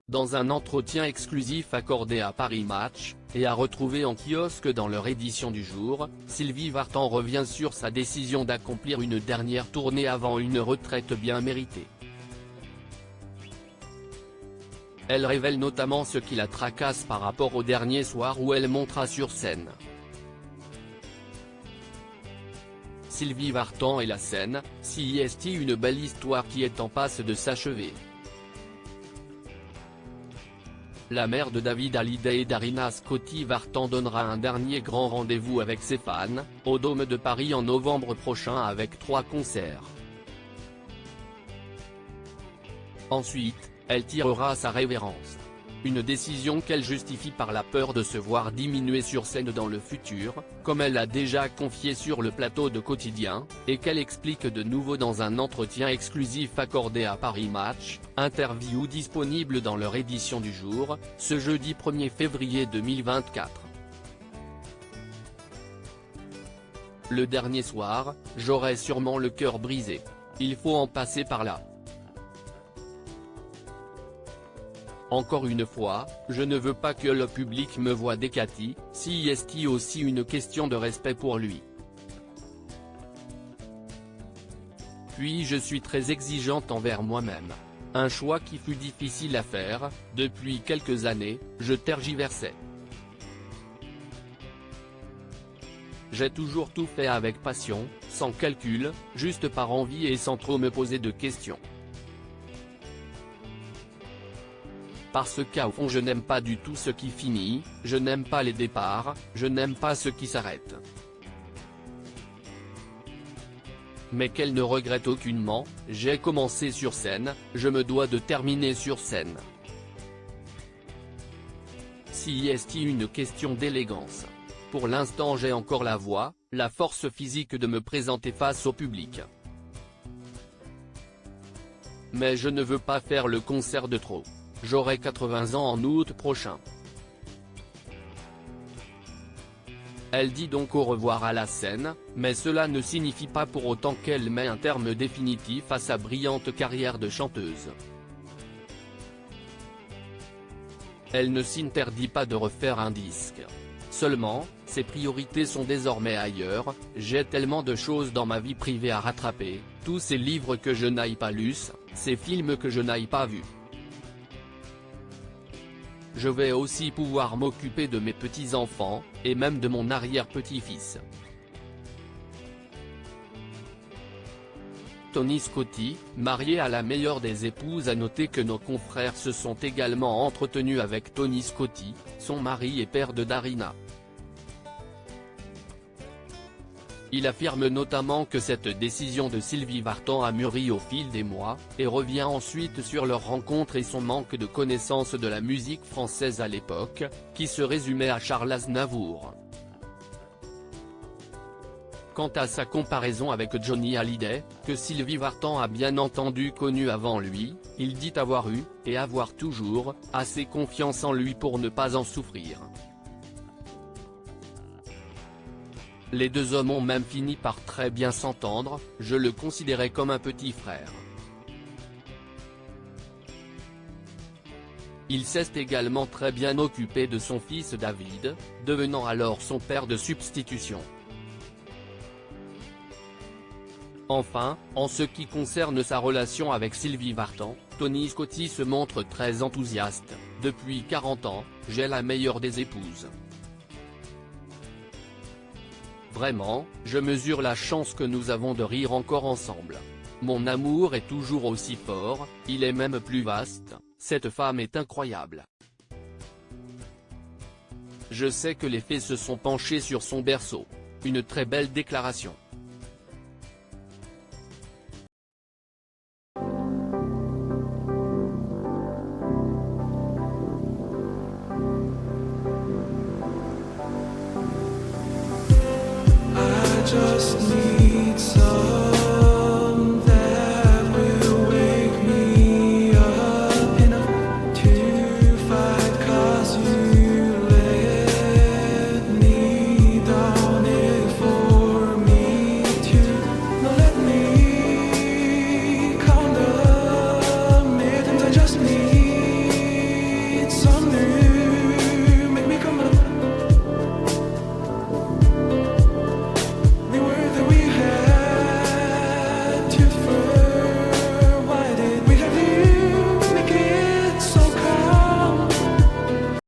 dans un entretien exclusif accordé à Paris Match, et à retrouver en kiosque dans leur édition du jour, Sylvie Vartan revient sur sa décision d'accomplir une dernière tournée avant une retraite bien méritée. Elle révèle notamment ce qui la tracasse par rapport au dernier soir où elle montera sur scène. Sylvie Vartan et la scène, si est une belle histoire qui est en passe de s'achever. La mère de David Hallyday et Darina Scotti Vartan donnera un dernier grand rendez-vous avec ses fans, au Dôme de Paris en novembre prochain avec 3 concerts. Ensuite, elle tirera sa révérence. Une décision qu'elle justifie par la peur de se voir diminuer sur scène dans le futur, comme elle l'a déjà confié sur le plateau de Quotidien, et qu'elle explique de nouveau dans un entretien exclusif accordé à Paris Match, interview disponible dans leur édition du jour, ce jeudi 1er février 2024. Le dernier soir, j'aurai sûrement le cœur brisé. Il faut en passer par là. Encore une fois, je ne veux pas que le public me voie décati, si est aussi une question de respect pour lui. Puis je suis très exigeante envers moi-même. Un choix qui fut difficile à faire, depuis quelques années, je tergiversais. J'ai toujours tout fait avec passion, sans calcul, juste par envie et sans trop me poser de questions. Parce qu'au fond je n'aime pas du tout ce qui finit, je n'aime pas les départs, je n'aime pas ce qui s'arrête. Mais qu'elle ne regrette aucunement, j'ai commencé sur scène, je me dois de terminer sur scène. Si est une question d'élégance. Pour l'instant j'ai encore la voix, la force physique de me présenter face au public. Mais je ne veux pas faire le concert de trop. J'aurai 80 ans en août prochain. Elle dit donc au revoir à la scène, mais cela ne signifie pas pour autant qu'elle met un terme définitif à sa brillante carrière de chanteuse. Elle ne s'interdit pas de refaire un disque. Seulement, ses priorités sont désormais ailleurs, j'ai tellement de choses dans ma vie privée à rattraper, tous ces livres que je n'aille pas lus, ces films que je n'aille pas vus. Je vais aussi pouvoir m'occuper de mes petits-enfants, et même de mon arrière-petit-fils. Tony Scotti, marié à la meilleure des épouses. A noter que nos confrères se sont également entretenus avec Tony Scotti, son mari et père de Darina. Il affirme notamment que cette décision de Sylvie Vartan a mûri au fil des mois, et revient ensuite sur leur rencontre et son manque de connaissance de la musique française à l'époque, qui se résumait à Charles Aznavour. Quant à sa comparaison avec Johnny Hallyday, que Sylvie Vartan a bien entendu connu avant lui, il dit avoir eu, et avoir toujours, assez confiance en lui pour ne pas en souffrir. Les deux hommes ont même fini par très bien s'entendre, je le considérais comme un petit frère. Il s'est également très bien occupé de son fils David, devenant alors son père de substitution. Enfin, en ce qui concerne sa relation avec Sylvie Vartan, Tony Scotti se montre très enthousiaste. Depuis 40 ans, j'ai la meilleure des épouses. Vraiment, je mesure la chance que nous avons de rire encore ensemble. Mon amour est toujours aussi fort, il est même plus vaste, cette femme est incroyable. Je sais que les faits se sont penchés sur son berceau. Une très belle déclaration. Just need